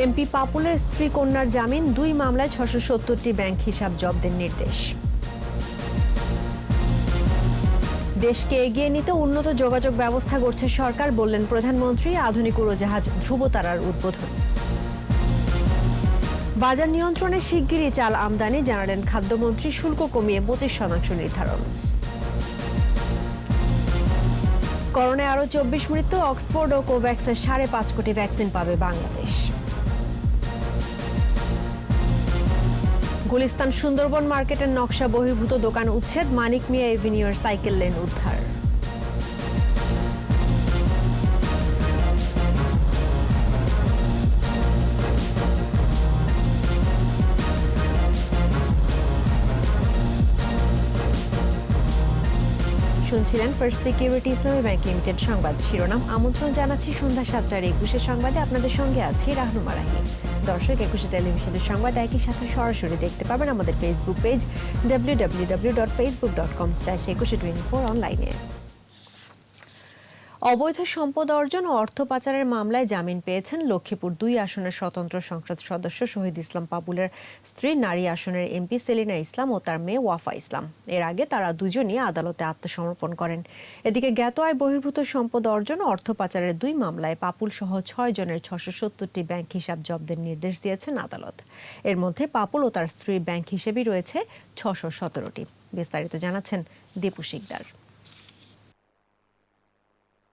MP পাপুলের স্ত্রী কন্যার জামিন, 2 মামলায় 670টি ব্যাংক হিসাব জব্দের নির্দেশ। দেশকে এগিয়ে নিতে উন্নত যোগাযোগ ব্যবস্থা গড়ছে সরকার, বললেন প্রধানমন্ত্রী। আধুনিক উড়োজাহাজ ধ্রুবতারার উদ্বোধন। বাজার নিয়ন্ত্রণে শিগগিরই চাল আমদানি, জানালেন খাদ্যমন্ত্রী। শুল্ক কমিয়ে 25% নির্ধারণ। করোনায় আরও 24 মৃত্যু, অক্সফোর্ড ও কোভ্যাক্সের 5.5 কোটি ভ্যাকসিন পাবে বাংলাদেশ। গুলিস্তান সুন্দরবন মার্কেটের নকশা বহির্ভূত দোকান উচ্ছেদ, মানিক মিয়া এভিনিউর সাইকেল লেন উদ্ধার। শুনছিলেন ফার্স্ট সিকিউরিটি ইসলামী ব্যাংক লিমিটেড সংবাদ শিরোনাম। আমন্ত্রণ জানাচ্ছি সন্ধ্যা 7টার 21 সংবাদে। আপনাদের সঙ্গে আছি রাহনুমা রাহি। দর্শক, 21 টেলিভিশনের সংবাদ একই সাথে সরাসরি দেখতে পাবেন আমাদের ফেসবুক পেজ www.facebook.com/2124 অনলাইনে। অবৈধ সম্পদ অর্জন ও অর্থ পাচারের মামলায় জামিন পেয়েছেন লক্ষ্মীপুর 2 আসনের স্বতন্ত্র সংসদ সদস্য শহীদ ইসলাম পাপুলের স্ত্রী, নারী আসনের এমপি সেলিনা ইসলাম ও তার মেয়ে ওয়াফা ইসলাম। এর আগে তারা দুজনই আদালতে আত্মসমর্পণ করেন। এদিকে জ্ঞাত আয় বহির্ভূত সম্পদ অর্জন ও অর্থ পাচারের 2 মামলায় পাপুল সহ 6 জনের 670টি ব্যাংক হিসাব জব্দের নির্দেশ দিয়েছেন আদালত। এর মধ্যে পাপুল ও তার স্ত্রীর ব্যাংক হিসেবেই রয়েছে 617টি। বিস্তারিত জানাচ্ছেন দীপু শিকদার।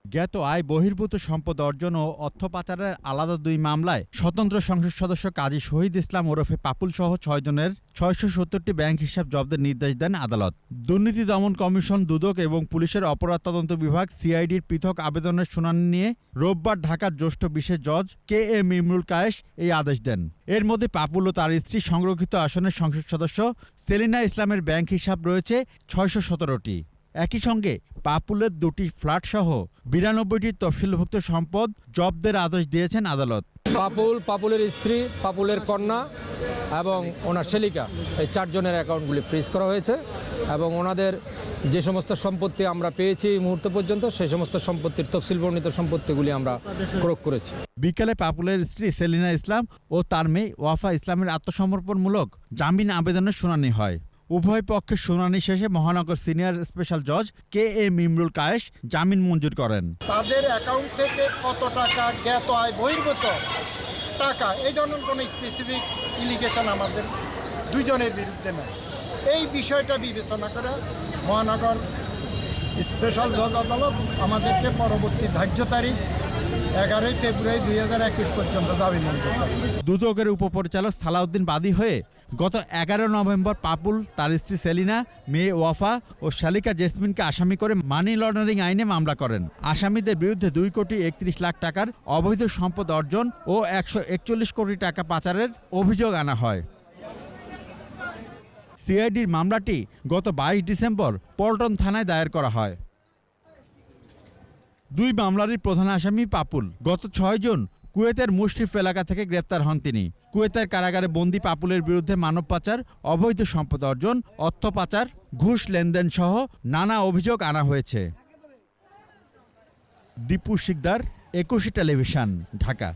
জ্ঞাত আয় বহির্ভূত সম্পদ অর্জন ও অর্থ পাচারের আলাদা 2 মামলায় স্বতন্ত্র সংসদ সদস্য কাজী শহীদ ইসলাম ওরফে পাপুল সহ 6 জনের 670টি ব্যাংক হিসাব জব্দের নির্দেশ দেন আদালত। দুর্নীতি দমন কমিশন, দুদক এবং পুলিশের অপরাধ তদন্ত বিভাগ সিআইডির পৃথক আবেদনের শুনানি নিয়ে রোববার ঢাকার জ্যেষ্ঠ বিশেষ জজ KM ইমরুল কায়েস এই আদেশ দেন। এর মধ্যে পাপুল ও তার স্ত্রী সংরক্ষিত আসনের সংসদ সদস্য সেলিনা ইসলামের ব্যাংক হিসাব রয়েছে 617টি। একই সঙ্গে পাপুলের 2টি ফ্ল্যাট সহ 92টির তফসিলভুক্ত সম্পদ জব্দের আদেশ দিয়েছেন আদালত। পাপুলের স্ত্রী, পাপুলের কন্যা এবং ওনার শেলিকা, এই 4 জনের অ্যাকাউন্টগুলি ফ্রিজ করা হয়েছে এবং ওনাদের যে সমস্ত সম্পত্তি আমরা পেয়েছি এই মুহূর্ত পর্যন্ত সেই সমস্ত সম্পত্তির তফসিল বর্ণিত সম্পত্তিগুলি আমরা ক্রয় করেছি। বিকেলে পাপুলের স্ত্রী সেলিনা ইসলাম ও তার মেয়ে ওয়াফা ইসলামের আত্মসমর্পণমূলক জামিন আবেদনের শুনানি হয়। উভয় পক্ষের শুনানি শেষে মহানগর সিনিয়র স্পেশাল জজ KM ইমরুল কায়েস জামিন মঞ্জুর করেন। তাদের অ্যাকাউন্ট থেকে কত টাকা জ্ঞাত আয় বহির্ভূত টাকা, এই ধরনের কোনো স্পেসিফিক ইলিগেশন আমাদের 2 জনের বিরুদ্ধে নেই। এই বিষয়টা বিবেচনা করে মহানগর স্পেশাল জজ আদালত আমাদেরকে পরবর্তী ধার্য তারিখ 11 ফেব্রুয়ারি 2021 পর্যন্ত জামিন মঞ্জুর করেন। দুদকের উপপরিচালক সালাউদ্দিন বাদী হয়ে গত 11 নভেম্বর পাপুল, তার স্ত্রী সেলিনা, মেয়ে ওয়াফা ও শালিকা জেসমিনকে আসামি করে মানি লন্ডারিং আইনে মামলা করেন। আসামিদের বিরুদ্ধে 2,31 লাখ টাকার অবৈধ সম্পদ অর্জন ও 141 কোটি টাকা পাচারের অভিযোগ আনা হয়। সিআইডির মামলাটি গত 22 ডিসেম্বর পল্টন থানায় দায়ের করা হয়। 2 মামলারই প্রধান আসামি পাপুল। গত 6 জুন কুয়েতের মুশরিফ এলাকা থেকে গ্রেপ্তার হন তিনি। কুয়েতের কারাগারে বন্দী পাপুলের বিরুদ্ধে মানব পাচার, অবৈধ সম্পদ অর্জন, অর্থ পাচার, ঘুষ লেনদেন সহ নানা অভিযোগ আনা হয়েছে। দীপু শিকদার, 21 টেলিভিশন, ঢাকা।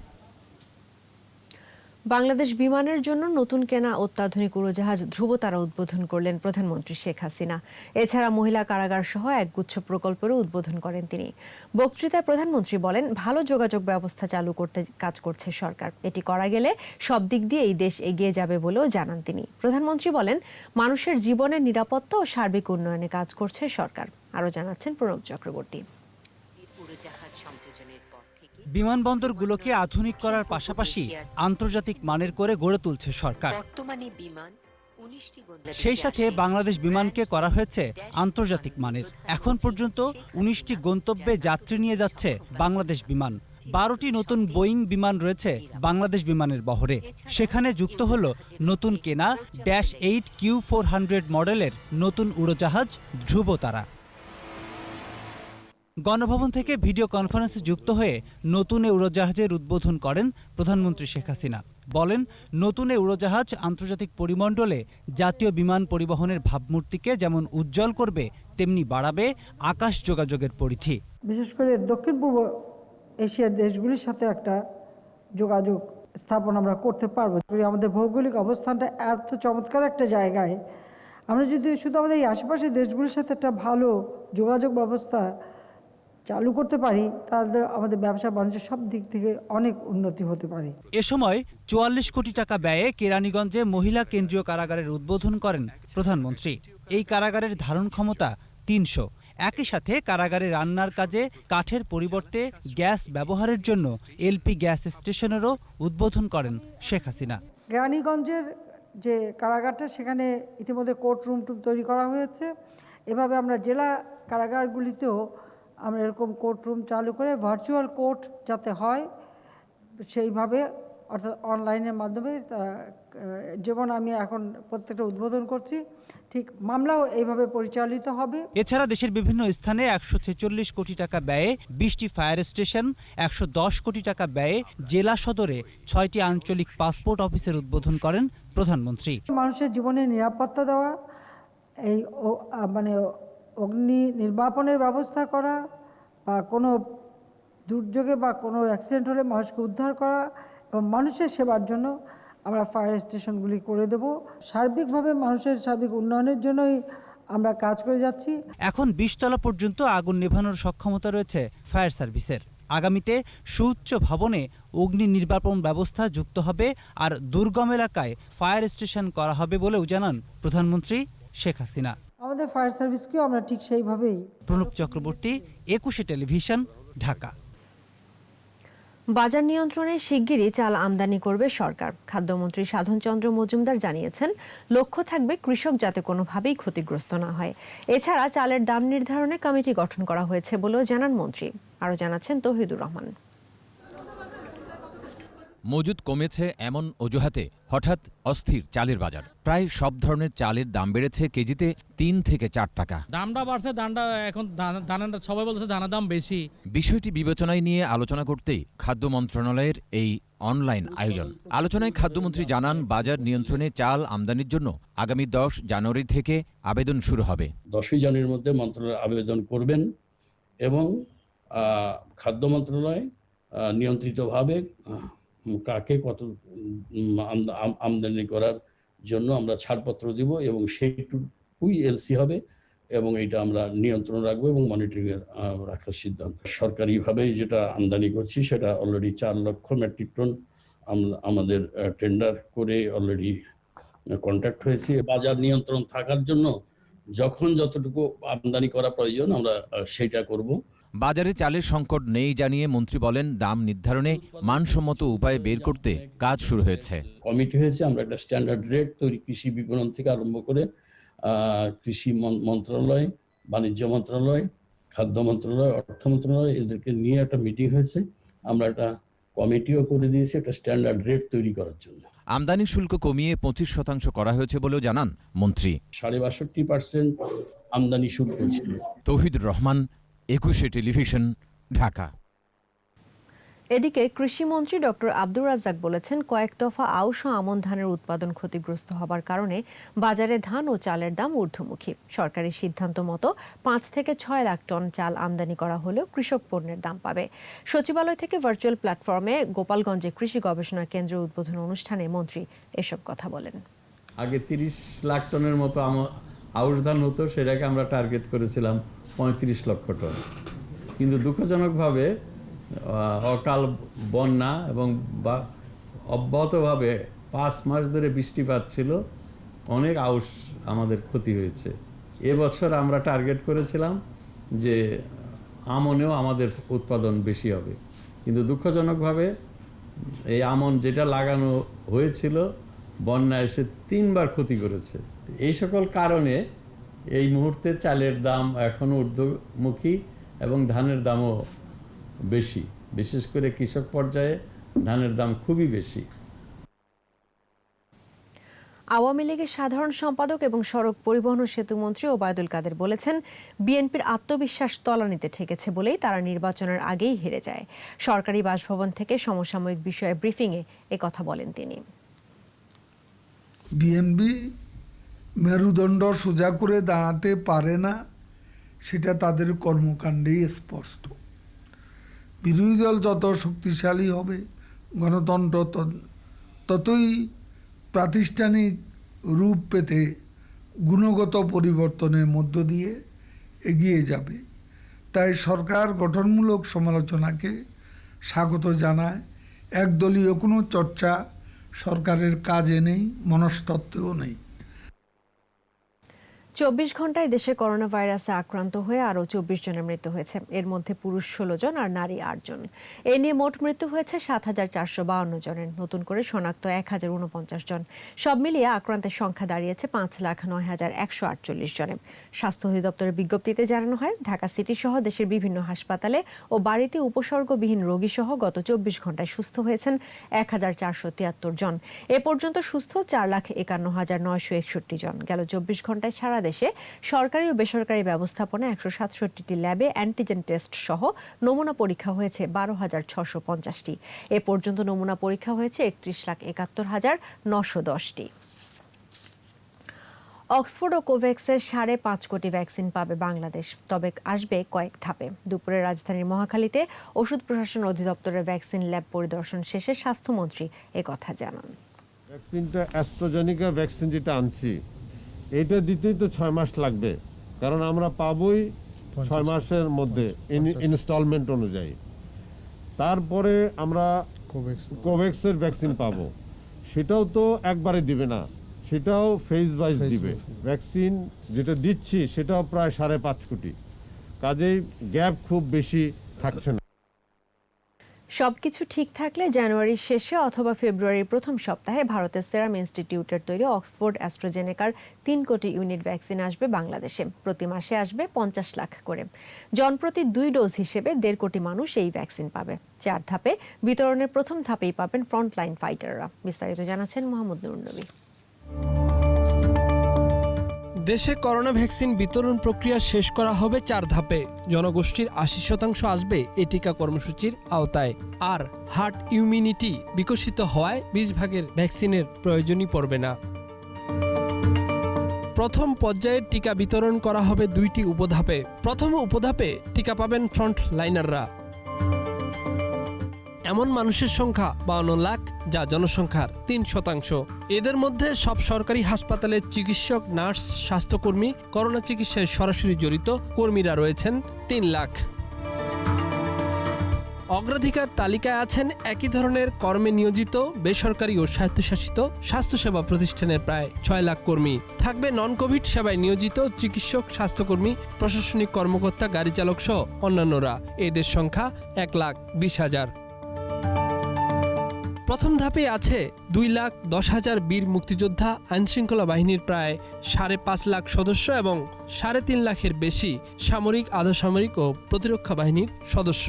বাংলাদেশ বিমানের জন্য নতুন কেনা অত্যাধুনিক উড়োজাহাজ ধ্রুবতারা উদ্বোধন করলেন প্রধানমন্ত্রী শেখ হাসিনা। এছাড়া মহিলা কারাগার সহ একগুচ্ছ প্রকল্পেরও উদ্বোধন করেন তিনি। বক্তৃতায় প্রধানমন্ত্রী বলেন, ভালো যোগাযোগ ব্যবস্থা চালু করতে কাজ করছে সরকার। এটি করা গেলে সব দিক দিয়ে এই দেশ এগিয়ে যাবে বলেও জানান তিনি। প্রধানমন্ত্রী বলেন, মানুষের জীবনের নিরাপত্তা ও সার্বিক উন্নয়নে কাজ করছে সরকার। আরও জানাচ্ছেন প্রণব চক্রবর্তী। বিমানবন্দরগুলোকে আধুনিক করার পাশাপাশি আন্তর্জাতিক মানের করে গড়ে তুলছে সরকার। সেই সাথে বাংলাদেশ বিমানকে করা হয়েছে আন্তর্জাতিক মানের। এখন পর্যন্ত 19টি গন্তব্যে যাত্রী নিয়ে যাচ্ছে বাংলাদেশ বিমান। 12টি নতুন বোয়িং বিমান রয়েছে বাংলাদেশ বিমানের বহরে। সেখানে যুক্ত হলো নতুন কেনা -8Q400 মডেলের নতুন উড়োজাহাজ ধ্রুবতারা। গণভবন থেকে ভিডিও কনফারেন্সে যুক্ত হয়ে নতুন এ উড়োজাহাজের উদ্বোধন করেন প্রধানমন্ত্রী শেখ হাসিনা। বলেন, নতুন এ উড়োজাহাজ আন্তর্জাতিক পরিমণ্ডলে জাতীয় বিমান পরিবহনের ভাবমূর্তিকে যেমন উজ্জ্বল করবে, তেমনি বাড়াবে আকাশ যোগাযোগের পরিধি। বিশেষ করে দক্ষিণ পূর্ব এশিয়ার দেশগুলির সাথে একটা যোগাযোগ স্থাপন আমরা করতে পারবো। আমাদের ভৌগোলিক অবস্থানটা এত চমৎকার একটা জায়গায়, আমরা যদি শুধু আমাদের এই আশেপাশের দেশগুলির সাথে একটা ভালো যোগাযোগ ব্যবস্থা চালু করতে পারি, তাহলে আমাদের ব্যবসা বাণিজ্য সব দিক থেকে অনেক উন্নতি হতে পারে। এ সময় ৪৪ কোটি টাকা ব্যয়ে কেরানীগঞ্জে মহিলা কেন্দ্রীয় কারাগারের উদ্বোধন করেন প্রধানমন্ত্রী। এই কারাগারের ধারণ ক্ষমতা ৩০০। একই সাথে কারাগারে রান্নার কাজে কাঠের পরিবর্তে গ্যাস ব্যবহারের জন্য এলপি গ্যাস স্টেশনেরও উদ্বোধন করেন শেখ হাসিনা। কেরানীগঞ্জের যে কারাগারটা, সেখানে ইতিমধ্যে কোর্ট রুম তৈরি করা হয়েছে। এভাবে আমরা জেলা কারাগারগুলিতেও আমরা এরকম কোর্ট রুম চালু করে ভার্চুয়াল কোর্ট যাতে হয় সেইভাবে, অর্থাৎ অনলাইনের মাধ্যমে যেমন আমি এখন প্রত্যেকটা উদ্বোধন করছি, ঠিক মামলাও এইভাবে পরিচালিত হবে। এছাড়া দেশের বিভিন্ন স্থানে ১৪৬ কোটি টাকা ব্যয়ে ২০টি ফায়ার স্টেশন, ১১০ কোটি টাকা ব্যয়ে জেলা সদরে ৬টি আঞ্চলিক পাসপোর্ট অফিসের উদ্বোধন করেন প্রধানমন্ত্রী। মানুষের জীবনে নিরাপত্তা দেওয়া, এই মানে অগ্নি নির্বাপনের ব্যবস্থা করা, বা কোনো দুর্যোগে বা কোনো অ্যাক্সিডেন্ট হলে মানুষকে উদ্ধার করা এবং মানুষের সেবার জন্য আমরা ফায়ার স্টেশনগুলি করে দেব। সার্বিকভাবে মানুষের সার্বিক উন্নয়নের জন্যই আমরা কাজ করে যাচ্ছি। এখন ২০ তলা পর্যন্ত আগুন নেভানোর সক্ষমতা রয়েছে ফায়ার সার্ভিসের। আগামীতে সুউচ্চ ভবনে অগ্নি নির্বাপন ব্যবস্থা যুক্ত হবে আর দুর্গম এলাকায় ফায়ার স্টেশন করা হবে বলেও জানান প্রধানমন্ত্রী শেখ হাসিনা। আমাদের ফায়ার সার্ভিসকেও আমরা ঠিক সেইভাবেই। প্রণব চক্রবর্তী, ২১শে টেলিভিশন, ঢাকা। বাজার নিয়ন্ত্রণে শিগগিরই চাল আমদানি করবে সরকার। খাদ্যমন্ত্রী সাধন চন্দ্র মজুমদার জানিয়েছেন, লক্ষ্য থাকবে কৃষক যাতে কোনোভাবেই ক্ষতিগ্রস্ত না হয়। এছাড়া চালের দাম নির্ধারণে কমিটি গঠন করা হয়েছে বলেও জানান মন্ত্রী। আরও জানাচ্ছেন তৌহিদুর রহমান। মজুদ কমেছে এমন অজুহাতে হঠাৎ অস্থির চালের বাজার। প্রায় সব ধরনের চালের দাম বেড়েছে কেজিতে ৩ থেকে ৪ টাকা। দামটা বাড়ছে, এখন ধানের সবাই বলছে ধানের দাম বেশি। বিষয়টি বিবেচনায় নিয়ে আলোচনা করতেই খাদ্য মন্ত্রণালয়ের এই অনলাইন আয়োজন। আলোচনায় খাদ্যমন্ত্রী জানান, বাজার নিয়ন্ত্রণে চাল আমদানির জন্য আগামী ১০ জানুয়ারি থেকে আবেদন শুরু হবে। ১০ই জানুয়ারির মধ্যে মন্ত্রণালয় আবেদন করবেন এবং খাদ্য মন্ত্রণালয় নিয়ন্ত্রিতভাবে কাকে কত আমদানি করার জন্য আমরা ছাড়পত্র দিব এবং সেইটুকুই এলসি হবে এবং এটা আমরা নিয়ন্ত্রণ রাখবো এবং মনিটরিং রাখার সিদ্ধান্ত। সরকারিভাবে যেটা আমদানি করছি সেটা অলরেডি ৪ লক্ষ মেট্রিক টন আমাদের টেন্ডার করে অলরেডি কন্ট্রাক্ট হয়েছে। বাজার নিয়ন্ত্রণ থাকার জন্য যখন যতটুকু আমদানি করা প্রয়োজন আমরা সেটা করব। বাজারে চালের সংকট নেই জানিয়ে মন্ত্রী বলেন, দাম নির্ধারণে মানসম্মত উপায় বের করতে কাজ শুরু হয়েছে। কমিটি হয়েছে, আমরা একটা স্ট্যান্ডার্ড রেট তৈরি, কৃষি বিপণন থেকে আরম্ভ করে কৃষি মন্ত্রণালয়, বাণিজ্য মন্ত্রণালয়, খাদ্য মন্ত্রণালয়, অর্থ মন্ত্রণালয়, এদেরকে নিয়ে একটা মিটিং হয়েছে। আমরা একটা কমিটিও করে দিয়েছি একটা স্ট্যান্ডার্ড রেট তৈরি করার জন্য। আমদানি শুল্ক কমিয়ে ২৫% করা হয়েছে বলেও জানান মন্ত্রী। ৬২% আমদানি শুল্ক ছিল। তৌহিদুর রহমান, ২১শে টেলিভিশন, ঢাকা। এদিকে কৃষিমন্ত্রী ডক্টর আব্দুর রাজ্জাক বলেছেন, কয়েক দফা আউশ ও আমন ধানের উৎপাদন ক্ষতিগ্রস্ত হবার কারণে বাজারে ধান ও চালের দাম ঊর্ধ্বমুখী। সরকারি সিদ্ধান্ত মতো ৫ থেকে ৬ লাখ টন চাল আমদানি করা হলেও কৃষক পণ্যের দাম পাবে। সচিবালয় থেকে ভার্চুয়াল প্ল্যাটফর্মে গোপালগঞ্জে কৃষি গবেষণা কেন্দ্র উদ্বোধন অনুষ্ঠানে মন্ত্রী এসব কথা বলেন। আগে ৩০ লাখ টনের মতো আউশ ধান হতো, সেটাকে আমরা টার্গেট করেছিলাম ৩৫ লক্ষ টন। কিন্তু দুঃখজনকভাবে অকাল বন্যা এবং অব্যাহতভাবে ৫ মাস ধরে বৃষ্টিপাত ছিল, অনেক আউশ আমাদের ক্ষতি হয়েছে। এবছর আমরা টার্গেট করেছিলাম যে আমনেও আমাদের উৎপাদন বেশি হবে, কিন্তু দুঃখজনকভাবে এই আমন যেটা লাগানো হয়েছিল বন্যা এসে ৩ বার ক্ষতি করেছে। এই সকল কারণে এই মুহূর্তে চালের দাম এখনও ঊর্ধ্বমুখী এবং ধানের দামও বেশি, বিশেষ করে কৃষক পর্যায়ে ধানের দাম খুবই বেশি। আওয়ামী লীগের সাধারণ সম্পাদক এবং সড়ক পরিবহন ও সেতু মন্ত্রী ওবায়দুল কাদের বলেছেন, বিএনপির আত্মবিশ্বাস তলানিতে ঠেকেছে বলেই তারা নির্বাচনের আগেই হেরে যায়। সরকারি বাসভবন থেকে সমসাময়িক বিষয়ে ব্রিফিংয়ে একথা বলেন তিনি। বিএনপি মেরুদণ্ড সোজা করে দাঁড়াতে পারে না, সেটা তাদের কর্মকাণ্ডেই স্পষ্ট। বিরোধী দল যত শক্তিশালী হবে, গণতন্ত্র ততই প্রাতিষ্ঠানিক রূপ পেতে গুণগত পরিবর্তনের মধ্য দিয়ে এগিয়ে যাবে। তাই সরকার গঠনমূলক সমালোচনাকে স্বাগত জানায়। একদলীয় কোনো চর্চা সরকারের কাজে নেই, মনস্তত্ত্বেও নেই। 24 ঘন্টায় দেশে করোনা ভাইরাসে আক্রান্ত হয়ে আরও 24 জনের মৃত্যু হয়েছে। এর মধ্যে পুরুষ 16 জন আর নারী 8 জন। এ নিয়ে মোট মৃত্যু হয়েছে 7,452 জনের। নতুন করে শনাক্ত 1049 জন। সব মিলিয়ে আক্রান্তের সংখ্যা দাঁড়িয়েছে 5,09,148 জনে। স্বাস্থ্য অধিদপ্তরের বিজ্ঞপ্তিতে জানানো হয়, ঢাকা সিটি সহ দেশের বিভিন্ন হাসপাতালে ও বাড়িতে উপসর্গবিহীন রোগী সহ গত 24 ঘন্টায় সুস্থ হয়েছেন 1,473 জন। এ পর্যন্ত সুস্থ 4,51,961 জন। গেল 24 ঘন্টায় সারা দেশে সরকারি ও বেসরকারি ব্যবস্থাপনা 167টি ল্যাবে অ্যান্টিজেন টেস্ট সহ নমুনা পরীক্ষা হয়েছে 12,650টি। এ পর্যন্ত নমুনা পরীক্ষা হয়েছে 31,71,910টি। অক্সফোর্ড ও কোভ্যাক্সের 5.5 কোটি ভ্যাকসিন পাবে বাংলাদেশ, তবে আসবে কয়েক ধাপে। দুপুরে রাজধানীর মহাখালীতে ওষুধ প্রশাসন অধিদপ্তরের ভ্যাকসিন ল্যাব পরিদর্শন শেষে স্বাস্থ্যমন্ত্রী একথা জানান। ভ্যাকসিনটা অ্যাস্ট্রাজেনিকা ভ্যাকসিন যেটা আনছি, এটা দিতেই তো 6 মাস লাগবে, কারণ আমরা পাবোই 6 মাসের মধ্যে ইনস্টলমেন্ট অনুযায়ী। তারপরে আমরা কোভ্যাক্সের ভ্যাকসিন পাবো, সেটাও তো একবারে দিবে না, সেটাও ফেজ ওয়াইজ দিবে। ভ্যাকসিন যেটা দিচ্ছি সেটাও প্রায় 5.5 কোটি, কাজেই গ্যাপ খুব বেশি থাকছে না। সবকিছু ঠিক থাকলে জানুয়ারির শেষে অথবা ফেব্রুয়ারির প্রথম সপ্তাহে ভারতের সেরাম ইনস্টিটিউটের তৈরি অক্সফোর্ড অ্যাস্ট্রাজেনেকার 3 কোটি ইউনিট ভ্যাকসিন আসবে বাংলাদেশে। প্রতি মাসে আসবে 50 লাখ করে। জনপ্রতি 2 ডোজ হিসেবে 1.5 কোটি মানুষ এই ভ্যাকসিন পাবে। 4 ধাপে বিতরণের প্রথম ধাপেই পাবেন ফ্রন্টলাইন ফাইটাররা। বিস্তারিত জানাচ্ছেন মোহাম্মদ নুর নবী। দেশে করোনা ভ্যাকসিন বিতরণ প্রক্রিয়া শেষ করা হবে 4 ধাপে। জনগোষ্ঠীর 80% আসবে এই টিকা কর্মসূচির আওতায়। আর হার্ড ইমিউনিটি বিকশিত হওয়ায় 20 ভাগের ভ্যাকসিনের প্রয়োজনই পড়বে না। প্রথম পর্যায়ে টিকা বিতরণ করা হবে 2টি উপধাপে। প্রথম উপধাপে টিকা পাবেন ফ্রন্ট লাইনাররা। এমন মানুষের সংখ্যা 52 লাখ, যা জনসংখ্যার 3%। এদের মধ্যে সব সরকারি হাসপাতালের চিকিৎসক, নার্স, স্বাস্থ্যকর্মী, করোনা চিকিৎসায় সরাসরি জড়িত কর্মীরা রয়েছেন 3 লাখ। অগ্রাধিকার তালিকায় আছেন একই ধরনের কর্মে নিয়োজিত বেসরকারি ও স্বায়ত্তশাসিত স্বাস্থ্যসেবা প্রতিষ্ঠানের প্রায় 6 লাখ কর্মী। থাকবে নন কোভিড সেবায় নিয়োজিত চিকিৎসক, স্বাস্থ্যকর্মী, প্রশাসনিক কর্মকর্তা, গাড়ি চালক সহ অন্যান্যরা। এদের সংখ্যা 1,20,000। প্রথম ধাপে আছে 2,10,000 বীর মুক্তিযোদ্ধা, আইনশৃঙ্খলা বাহিনীর প্রায় 5.5 লাখ সদস্য এবং 3.5 লাখের বেশি সামরিক, আধাসামরিক ও প্রতিরক্ষা বাহিনীর সদস্য।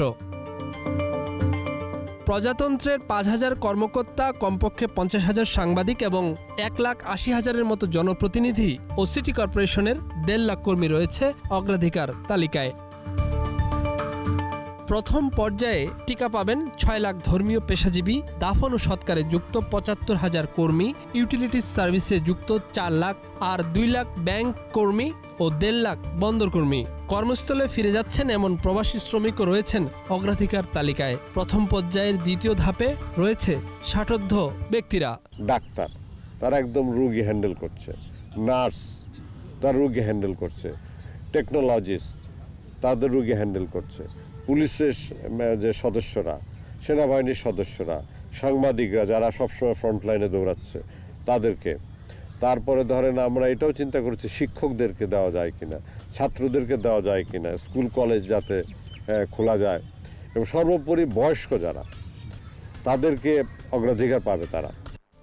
প্রজাতন্ত্রের 5,000 কর্মকর্তা, কমপক্ষে 50,000 সাংবাদিক এবং 1,80,000-এর মতো জনপ্রতিনিধি ও সিটি কর্পোরেশনের 1.5 লাখ কর্মী রয়েছে অগ্রাধিকার তালিকায়। প্রথম পর্যায়ে টিকা পাবেন 6 লাখ ধর্মীয় পেশাজীবী, দাফন ও সৎকারে যুক্ত 75,000 কর্মী, ইউটিলিটিস সার্ভিসে যুক্ত 4 লাখ, আর 2 লাখ ব্যাংক কর্মী ও 1.5 লাখ বন্দর কর্মী। কর্মস্থলে ফিরে যাচ্ছেন এমন প্রবাসী শ্রমিকও রয়েছেন অগ্রাধিকার তালিকায়। প্রথম পর্যায়ের দ্বিতীয় ধাপে রয়েছে 60ঊর্ধ্ব ব্যক্তিরা। ডাক্তার তারা একদম রোগী হ্যান্ডেল করছে, নার্স তার রোগী হ্যান্ডেল করছে, টেকনোলজিস্ট তাদের রোগী হ্যান্ডেল করছে, পুলিশের যে সদস্যরা, সেনাবাহিনীর সদস্যরা, সাংবাদিকরা যারা সবসময় ফ্রন্টলাইনে দৌড়াচ্ছে তাদেরকে। তারপরে ধরেন আমরা এটাও চিন্তা করছি শিক্ষকদেরকে দেওয়া যায় কিনা, ছাত্রদেরকে দেওয়া যায় কিনা, স্কুল কলেজ যাতে খোলা যায়, এবং সর্বোপরি বয়স্ক যারা তাদেরকে অগ্রাধিকার পাবে তারা।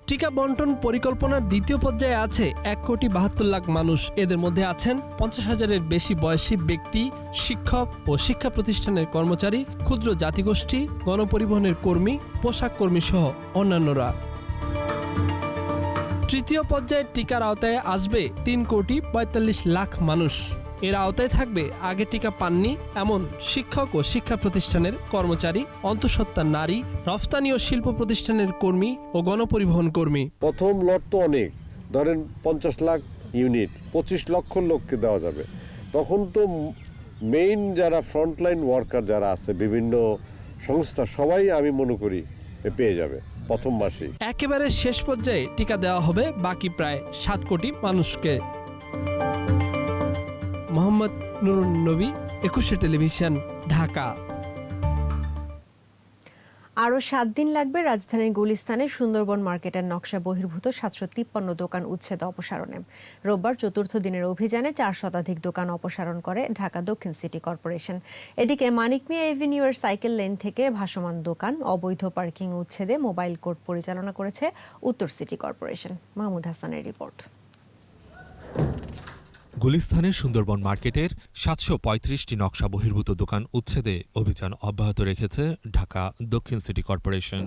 টিকা বন্টন পরিকল্পনার দ্বিতীয় পর্যায়ে আছে 1,72,00,000 মানুষ। এদের মধ্যে আছেন 50,000-এর বেশি বয়সী ব্যক্তি, শিক্ষক ও শিক্ষা প্রতিষ্ঠানের কর্মচারী, ক্ষুদ্র জাতিগোষ্ঠী, গণপরিবহনের কর্মী, পোশাক কর্মী সহ অন্যান্যরা। তৃতীয় পর্যায়ের টিকার আওতায় আসবে 3,45,00,000 মানুষ। এর আওতায় থাকবে আগে টিকা পাননি এমন শিক্ষক ও শিক্ষা প্রতিষ্ঠানের কর্মচারী, অন্তঃসত্ত্বা নারী, রফতানি ও শিল্প প্রতিষ্ঠানের কর্মী ও গণপরিবহন কর্মী। প্রথম লট তো অনেক, ধরেন 50 লাখ ইউনিট, 25 লক্ষ লোককে দেওয়া যাবে। তখন তো মেইন যারা ফ্রন্টলাইন ওয়ার্কার যারা আছে, বিভিন্ন সংস্থা, সবাই আমি মনে করি পেয়ে যাবে প্রথম মাসেই। একেবারে শেষ পর্যায়ে টিকা দেওয়া হবে বাকি প্রায় 7 কোটি মানুষকে। মোহাম্মদ নুরুন নবী, 21 টেলিভিশন, ঢাকা। আরও 7 দিন লাগবে রাজধানীর গুলিস্তানে সুন্দরবন মার্কেটের নকশা বহির্ভূত 753 দোকান উচ্ছেদ অপসারণে। রোববার চতুর্থ দিনের অভিযানে 4 শতাধিক দোকান অপসারণ করে ঢাকা দক্ষিণ সিটি কর্পোরেশন। এদিকে মানিক মিয়া এভিনিউয়ের সাইকেল লেন থেকে ভাসমান দোকান, অবৈধ পার্কিং উচ্ছেদে মোবাইল কোর্ট পরিচালনা করেছে উত্তর সিটি কর্পোরেশন। মাহমুদ হাসানের রিপোর্ট। গুলিস্তানের সুন্দরবন মার্কেটের 735টি নকশা বহির্ভূত দোকান উচ্ছেদে অভিযান অব্যাহত রেখেছে ঢাকা দক্ষিণ সিটি কর্পোরেশন।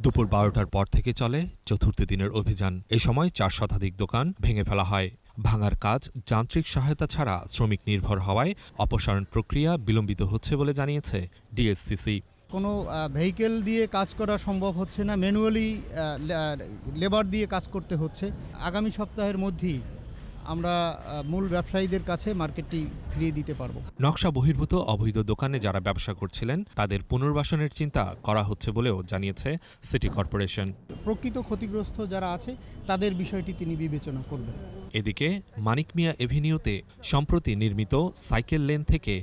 দুপুর 12টার পর থেকে চলে চতুর্থ দিনের অভিযান। এই সময় 4 শতাধিক দোকান ভেঙে ফেলা হয়। ভাঙার কাজ যান্ত্রিক সহায়তা ছাড়া শ্রমিক নির্ভর হওয়ায় অপসারণ প্রক্রিয়া বিলম্বিত হচ্ছে বলে জানিয়েছে ডিএসসিসি। কোনো ভেহিকেল দিয়ে কাজ করা সম্ভব হচ্ছে না, ম্যানুয়ালি লেবার দিয়ে কাজ করতে হচ্ছে। আগামী সপ্তাহের মধ্যেই আমরা মূল ব্যবসায়ীদের কাছে মার্কেটটি ফিরিয়ে দিতে পারবো। নকশা বহির্ভূত অবৈধ দোকানে যারা ব্যবসা করছিলেন তাদের পুনর্বাসনের চিন্তা করা হচ্ছে বলেও জানিয়েছে সিটি কর্পোরেশন। প্রকৃত ক্ষতিগ্রস্ত যারা আছে তাদের বিষয়টি তিনি বিবেচনা করবেন। এদিকে মানিক মিয়া এভিনিউতে সম্প্রতি নির্মিত সাইকেল লেন থেকে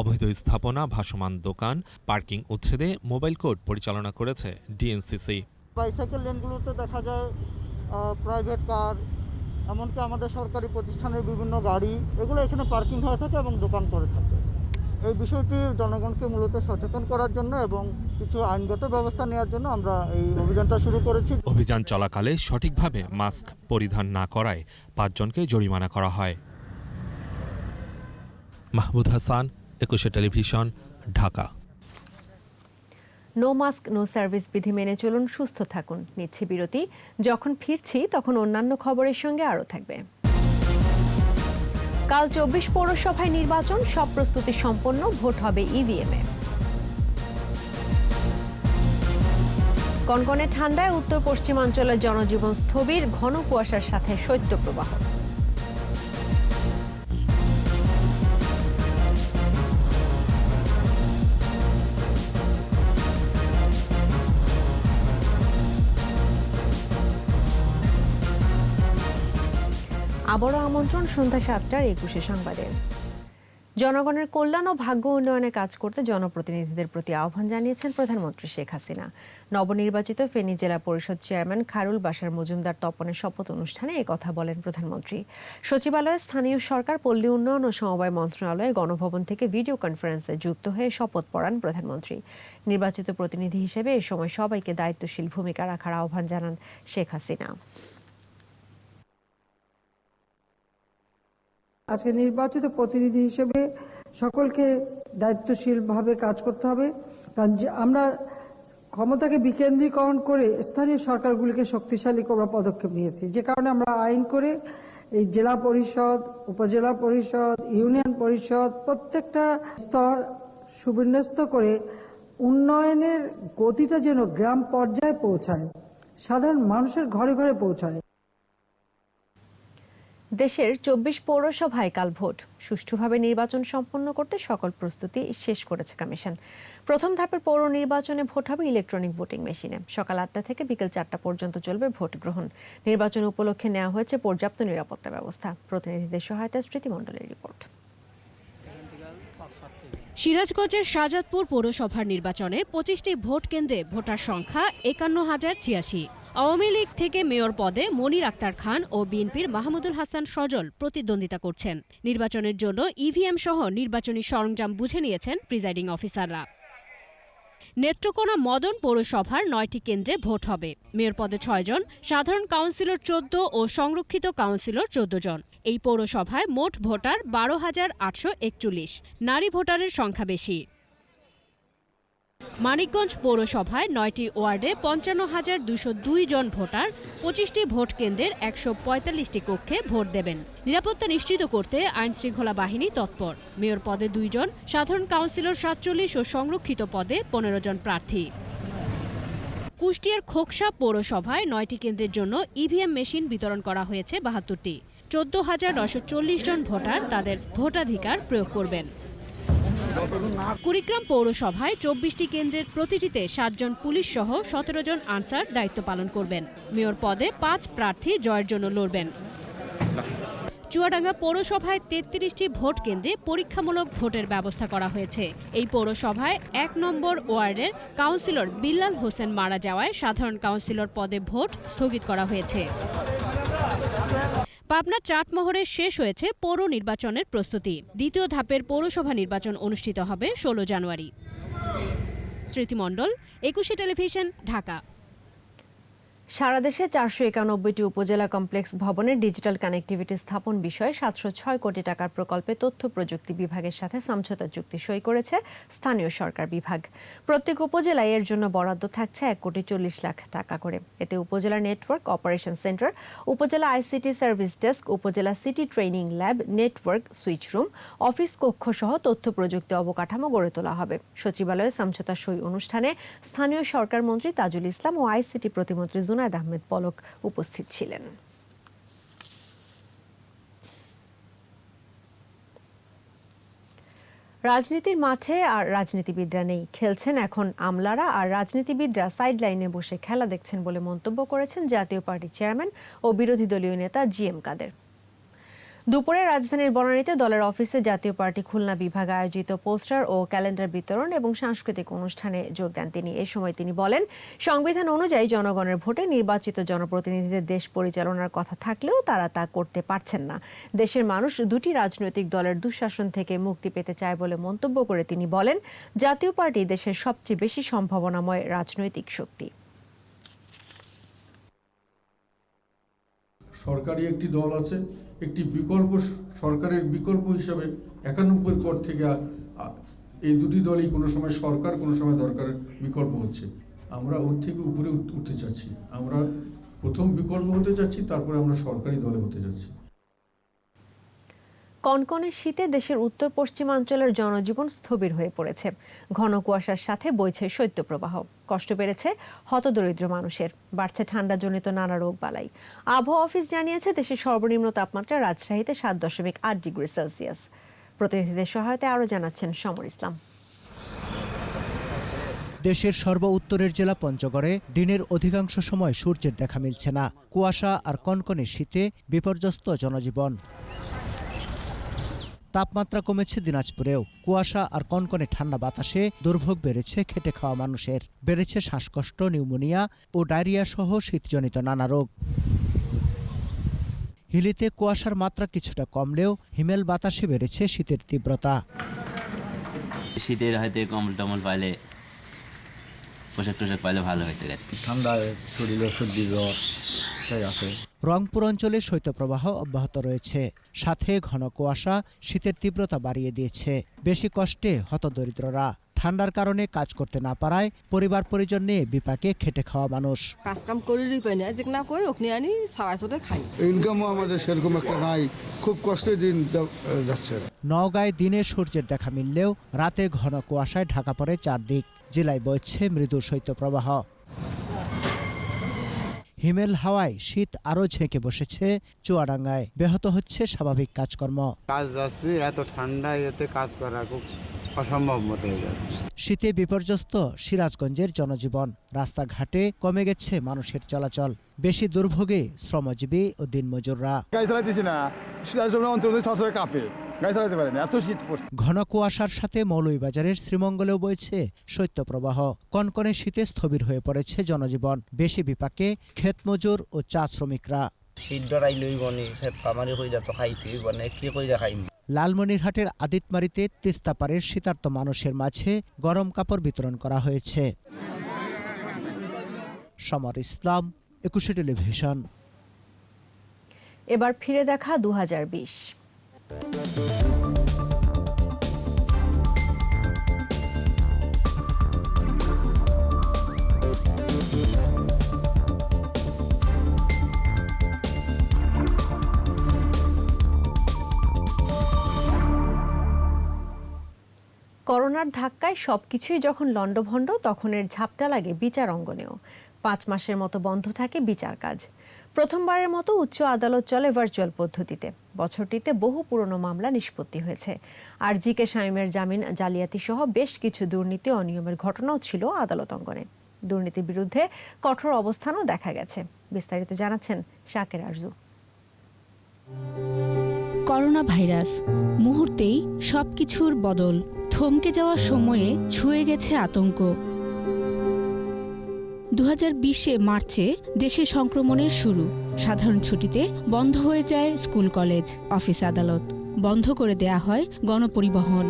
অবৈধ স্থাপনা, ভাসমান দোকান, পার্কিং উচ্ছেদে মোবাইল কোর্ট পরিচালনা করেছে ডিএনসিসি। বাইসাইকেল লেনগুলোতে দেখা যায় প্রাইভেট কার, এমনকি আমাদের সরকারি প্রতিষ্ঠানের বিভিন্ন গাড়ি, এগুলো এখানে পার্কিং হয়ে থাকে এবং দোকান করে থাকে। এই বিষয়টি জনগণকে মূলত সচেতন করার জন্য এবং কিছু আইনগত ব্যবস্থা নেওয়ার জন্য আমরা এই অভিযানটা শুরু করেছি। অভিযান চলাকালে সঠিকভাবে মাস্ক পরিধান না করায় 5 জনকে জরিমানা করা হয়। Mahmud Hasan, 21 television, Dhaka. No mask no service বিধি মেনে চলুন, সুস্থ থাকুন। নিচ্ছি বিরতি, যখন ফিরছি তখন অন্যান্য খবরের সঙ্গে আরও থাকবে। কাল 24 পৌরসভায় নির্বাচন, সব প্রস্তুতি সম্পন্ন, ভোট হবে ইভিএমে। কনকনে ঠান্ডায় উত্তর পশ্চিমাঞ্চলের জনজীবন স্থবির, ঘন কুয়াশার সাথে শৈত্যপ্রবাহ। আবারও আমন্ত্রণ সন্ধ্যা 7টার 21 সংবাদে। জনগণের কল্যাণ ও ভাগ্য উন্নয়নে কাজ করতে জনপ্রতিনিধিদের প্রতি আহ্বান জানিয়েছেন প্রধানমন্ত্রী শেখ হাসিনা। নবনির্বাচিত ফেনী জেলা পরিষদ চেয়ারম্যান খায়রুল বাশার মজুমদার তপনের শপথ অনুষ্ঠানে একথা বলেন প্রধানমন্ত্রী। সচিবালয়ে স্থানীয় সরকার, পল্লী উন্নয়ন ও সমবায় মন্ত্রণালয়ে গণভবন থেকে ভিডিও কনফারেন্সে যুক্ত হয়ে শপথ পড়ান প্রধানমন্ত্রী। নির্বাচিত প্রতিনিধি হিসেবে এ সময় সবাইকে দায়িত্বশীল ভূমিকা রাখার আহ্বান জানান শেখ হাসিনা। আজকে নির্বাচিত প্রতিনিধি হিসেবে সকলকে দায়িত্বশীলভাবে কাজ করতে হবে, কারণ আমরা ক্ষমতাকে বিকেন্দ্রীকরণ করে স্থানীয় সরকারগুলিকে শক্তিশালী করার পদক্ষেপ নিয়েছি, যে কারণে আমরা আইন করে এই জেলা পরিষদ, উপজেলা পরিষদ, ইউনিয়ন পরিষদ প্রত্যেকটা স্তর সুবিন্যস্ত করে উন্নয়নের গতিটা যেন গ্রাম পর্যায়ে পৌঁছায়, সাধারণ মানুষের ঘরে ঘরে পৌঁছায়। দেশের 24 পৌরসভায় কাল ভোট। সুষ্ঠুভাবে নির্বাচন সম্পন্ন করতে সকল প্রস্তুতি শেষ করেছে কমিশন। প্রথম ধাপের পৌর নির্বাচনে ভোট হবে ইলেকট্রনিক ভোটিং মেশিনে। সকাল 8টা থেকে বিকেল 4টা পর্যন্ত চলবে ভোট গ্রহণ। নির্বাচন উপলক্ষে নেওয়া হয়েছে পর্যাপ্ত নিরাপত্তা ব্যবস্থা। প্রতিনিধিদের সহায়তায় স্মৃতি মণ্ডলের রিপোর্ট। সিরাজগঞ্জের শাহজাদপুর পৌরসভার নির্বাচনে 25টি ভোট কেন্দ্রে ভোটার সংখ্যা 51,086। আওয়ামী লীগ থেকে মেয়র পদে মনির আক্তার খান ও বিএনপির মাহমুদুল হাসান সজল প্রতিদ্বন্দ্বিতা করছেন। নির্বাচনের জন্য ইভিএম সহ নির্বাচনী সরঞ্জাম বুঝে নিয়েছেন প্রিজাইডিং অফিসাররা। নেত্রকোনা মদন পৌরসভার 9টি কেন্দ্রে ভোট হবে। মেয়র পদে 6 জন, সাধারণ কাউন্সিলর 14 ও সংরক্ষিত কাউন্সিলর 14 জন। এই পৌরসভায় মোট ভোটার 12,841। নারী ভোটারের সংখ্যা বেশি। মানিকগঞ্জ পৌরসভায় 9টি ওয়ার্ডে 55,202 জন ভোটার 25টি ভোট কেন্দ্রের 145টি কক্ষে ভোট দেবেন। নিরাপত্তা নিশ্চিত করতে আইন শৃঙ্খলা বাহিনী তৎপর। মেয়র পদে 2 জন, সাধারণ কাউন্সিলর 47 ও সংরক্ষিত পদে 15 জন প্রার্থী। কুষ্টিয়ার খোকসা পৌরসভায় 9টি কেন্দ্রের জন্য ইভিএম মেশিন বিতরণ করা হয়েছে 72টি। 14,940 জন ভোটার তাদের ভোটাধিকার প্রয়োগ করবেন। কুড়িগ্রাম পৌরসভায় ২৪টি কেন্দ্রের প্রতিটিতে ৭ জন পুলিশ সহ ১৭ জন আনসার দায়িত্ব পালন করবেন। মেয়র পদে ৫ প্রার্থী জয়ের জন্য লড়বেন। চুয়াডাঙ্গা পৌরসভায় ৩৩টি ভোট কেন্দ্রে পরীক্ষামূলক ভোটের ব্যবস্থা করা হয়েছে। এই পৌরসভায় ১ নম্বর ওয়ার্ডের কাউন্সিলর বিল্লাল হোসেন মারা যাওয়ায় সাধারণ কাউন্সিলর পদে ভোট স্থগিত করা হয়েছে। পাবনা চাটমোহরে শেষ হয়েছে পৌর নির্বাচনের প্রস্তুতি। দ্বিতীয় ধাপের পৌরসভা নির্বাচন অনুষ্ঠিত হবে ১৬ জানুয়ারি। স্মৃতি মণ্ডল, ২১ টেলিভিশন, ঢাকা। সারা দেশে ৪৯১টি উপজেলা কমপ্লেক্স ভবনের ডিজিটাল কানেক্টিভিটি স্থাপন বিষয়ে ৭০৬ কোটি টাকার প্রকল্পে তথ্য প্রযুক্তি বিভাগের সাথে সমঝোতা চুক্তি সই করেছে স্থানীয় সরকার বিভাগ। প্রত্যেক উপজেলায় এর জন্য বরাদ্দ থাকছে ১,৪০,০০,০০০ টাকা করে। এতে উপজেলা নেটওয়ার্ক অপারেশন সেন্টার, উপজেলা আইসিটি সার্ভিস ডেস্ক, উপজেলা city training lab, network switch room, office কক্ষ সহ তথ্য প্রযুক্তি অবকাঠামো গড়ে তোলা হবে। সচিবালয়ে সমঝোতা সই অনুষ্ঠানে স্থানীয় সরকার মন্ত্রী তাজুল ইসলাম ও আইসিটি প্রতিমন্ত্রী জুনায়েদ আহমেদ পলক উপস্থিত ছিলেন। রাজনীতির মাঠে আর রাজনীতিবিদরা নেই, খেলছেন এখন আমলারা, আর রাজনীতিবিদরা সাইড লাইনে বসে খেলা দেখছেন বলে মন্তব্য করেছেন জাতীয় পার্টির চেয়ারম্যান ও বিরোধী দলীয় নেতা জিএম কাদের। দুপুরে রাজধানীর বনানীতে দলের অফিসে জাতীয় পার্টি খুলনা বিভাগ আয়োজিত পোস্টার ও ক্যালেন্ডার বিতরণ এবং সাংস্কৃতিক অনুষ্ঠানে যোগ দেন তিনি। এ সময় তিনি বলেন, সংবিধান অনুযায়ী জনগণের ভোটে নির্বাচিত জনপ্রতিনিধিদের দেশ পরিচালনার কথা থাকলেও তারা তা করতে পারছেন না। দেশের মানুষ দুটি রাজনৈতিক দলের দুঃশাসন থেকে মুক্তি পেতে চায় বলে মন্তব্য করে তিনি বলেন, জাতীয় পার্টি দেশের সবচেয়ে বেশি সম্ভাবনাময় রাজনৈতিক শক্তি। সরকারি একটি দল আছে, একটি বিকল্প সরকারের বিকল্প হিসাবে ৯১ পর থেকে এই দুটি দলই কোনো সময় সরকার, কোনো সময় দরকারের বিকল্প হচ্ছে। আমরা ওর থেকে উপরে উঠতে চাচ্ছি, আমরা প্রথম বিকল্প হতে চাচ্ছি, তারপরে আমরা সরকারি দলে হতে যাচ্ছি। কনকনে শীতে দেশের উত্তর পশ্চিমাঞ্চলের জনজীবন স্থবির হয়ে পড়েছে। ঘন কুয়াশার সাথে বইছে শৈত্যপ্রবাহ। কষ্ট বেড়েছে হতদরিদ্র মানুষের, বাড়ছে ঠান্ডাজনিত নানা রোগ বালাই। আবহাওয়া অফিস জানিয়েছে, দেশের সর্বনিম্ন তাপমাত্রা রাজশাহীতে ৭.৮ ডিগ্রি সেলসিয়াস। প্রতিনিধিদের সহায়তায় আরও জানাচ্ছেন সমর ইসলাম। দেশের সর্ব উত্তরের জেলা পঞ্চগড়ে দিনের অধিকাংশ সময় সূর্যের দেখা মিলছে না। কুয়াশা আর কনকনে শীতে বিপর্যস্ত জনজীবন। তাপমাত্রা কমেছে দিনাজপুরেও। কুয়াশা আর কনকনে ঠান্ডা বাতাসে দুর্ভোগ বেড়েছে খেটে খাওয়া মানুষের। বেড়েছে শ্বাসকষ্ট, নিউমোনিয়া ও ডায়রিয়া সহ শীতজনিত নানা রোগ। হিলিতে কুয়াশার মাত্রা কিছুটা কমলেও হিমেল বাতাসে বেড়েছে শীতের তীব্রতা। শীতের হয়তো কম্বল টম্বল পাইলে, পোশাক টোশাক পাইলে ভালো হইতে গেছে। ঠান্ডায় শরীরে সর্দি জ্বর আছে। রংপুর অঞ্চলে শৈত্যপ্রবাহ অব্যাহত রয়েছে, সাথে ঘন কুয়াশা শীতের তীব্রতা বাড়িয়ে দিয়েছে। বেশি কষ্টে হতদরিদ্ররা। ঠান্ডার কারণে কাজ করতে না পারায় পরিবার পরিজন নিয়ে বিপাকে খেটে খাওয়া মানুষ। কাজ কাম করে পাই না, যে না করে ওখানে আনি সাওয়াসতে খাই। ইনকামও আমাদের সেরকম একটা নাই, খুব কষ্টে দিন যাচ্ছে। নওগাঁয় দিনে সূর্যের দেখা মিললেও রাতে ঘন কুয়াশায় ঢাকা পড়ে চারদিক। জেলায় বইছে মৃদু শৈত্যপ্রবাহ। হিমেল হাওয়ায় শীত আরো ঝেঁকে বসেছে চুয়াডাঙ্গায়। ব্যাহত হচ্ছে স্বাভাবিক কাজকর্ম। কাজ যাচ্ছে, এত ঠান্ডা এতে কাজ করা খুব অসম্ভব মতো হয়ে যাচ্ছে। শীতে বিপর্যস্ত সিরাজগঞ্জের জনজীবন। রাস্তাঘাটে কমে গেছে মানুষের চলাচল। বেশি দুর্ভোগে শ্রমজীবী ও দিনমজুররা। গাড়ি চালাইতেছি না, সিরাজগঞ্জ অঞ্চল সরাসরি কাঁপে, গাড়ি চালাতে পারে না, এত শীত পড়ছে। ঘন কুয়াশার সাথে মৌলভীবাজারের শ্রীমঙ্গলেও বইছে শৈত্যপ্রবাহ। কনকনে শীতে স্থবির হয়ে পড়েছে জনজীবন। বেশি বিপাকে ক্ষেতমজুর ও চা শ্রমিকরা। শীত ডরাইলই বনে খামারি কইরা তো খাইতেই বনে, কি কইরা খাইম। লালমনিরহাটের আদিতমারিতে তিস্তাপাড়ের শীতার্ত মানুষের মাঝে গরম কাপড় বিতরণ করা হয়েছে। সমর ইসলাম, ২১ টেলিভিশন। এবার ফিরে দেখা ২০২০। করোনার ধাক্কায় সবকিছুই যখন লণ্ডভণ্ড, তখন এর ঝাপটা লাগে বিচার অঙ্গনেও। 5 মাসের মতো বন্ধ থাকে বিচার কাজ। প্রথমবারের মতো উচ্চ আদালত চলে ভার্চুয়াল পদ্ধতিতে। বছরটিতে বহু পুরনো মামলা নিষ্পত্তি হয়েছে। আর জি.কে. শামীমের জামিন জালিয়াতি সহ বেশ কিছু দুর্নীতি অনিয়মের ঘটনাও ছিল আদালত অঙ্গনে। দুর্নীতির বিরুদ্ধে কঠোর অবস্থানও দেখা গেছে। বিস্তারিত জানাচ্ছেন শাকের আরজু। করোনা ভাইরাস মুহূর্তেই সবকিছুর বদল। থমকে যাওয়া সময়ে ছুঁয়ে গেছে আতঙ্ক। 2020 মার্চে দেশে সংক্রমণের শুরু। সাধারণ ছুটিতে বন্ধ হয়ে যায় স্কুল, কলেজ, অফিস, আদালত। বন্ধ করে দেয়া হয় গণপরিবহন।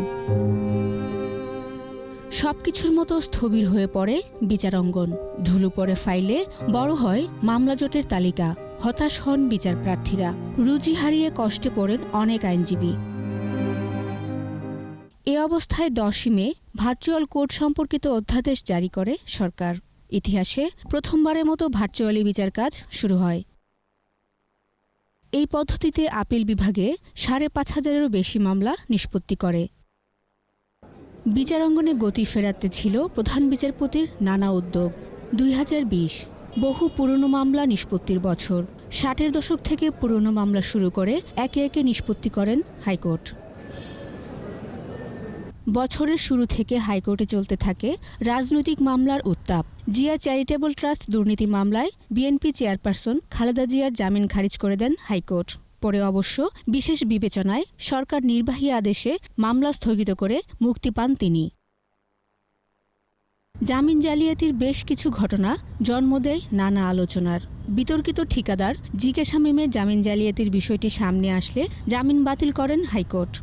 সবকিছুর মতো স্থবির হয়ে পড়ে বিচারাঙ্গন। ধুলো পড়ে ফাইলে, বড় হয় মামলা জটের তালিকা। হতাশ হন বিচার প্রার্থীরা। রুজি হারিয়ে কষ্টে পড়েন অনেক আইনজীবী। এ অবস্থায় 10 মে ভার্চুয়াল কোর্ট সম্পর্কিত অধ্যাদেশ জারি করে সরকার। ইতিহাসে প্রথমবারের মতো ভার্চুয়ালি বিচার কাজ শুরু হয়। এই পদ্ধতিতে আপিল বিভাগে 5,500-এরও বেশি মামলা নিষ্পত্তি করে। বিচারাঙ্গনে গতি ফেরাতে ছিল প্রধান বিচারপতির নানা উদ্যোগ। 2020 বহু পুরনো মামলা নিষ্পত্তির বছর। 60-এর দশক থেকে পুরনো মামলা শুরু করে একে একে নিষ্পত্তি করেন হাইকোর্ট। বছরের শুরু থেকে হাইকোর্টে চলতে থাকে রাজনৈতিক মামলার উত্তাপ। জিয়া চ্যারিটেবল ট্রাস্ট দুর্নীতি মামলায় বিএনপি চেয়ারপারসন খালেদা জিয়ার জামিন খারিজ করে দেন হাইকোর্ট। পরে অবশ্য বিশেষ বিবেচনায় সরকার নির্বাহী আদেশে মামলা স্থগিত করে মুক্তি পান তিনি। জামিন জালিয়াতির বেশ কিছু ঘটনা জন্ম দেয় নানা আলোচনার। বিতর্কিত ঠিকাদার জি.কে. শামীমের জামিন জালিয়াতির বিষয়টি সামনে আসলে জামিন বাতিল করেন হাইকোর্ট।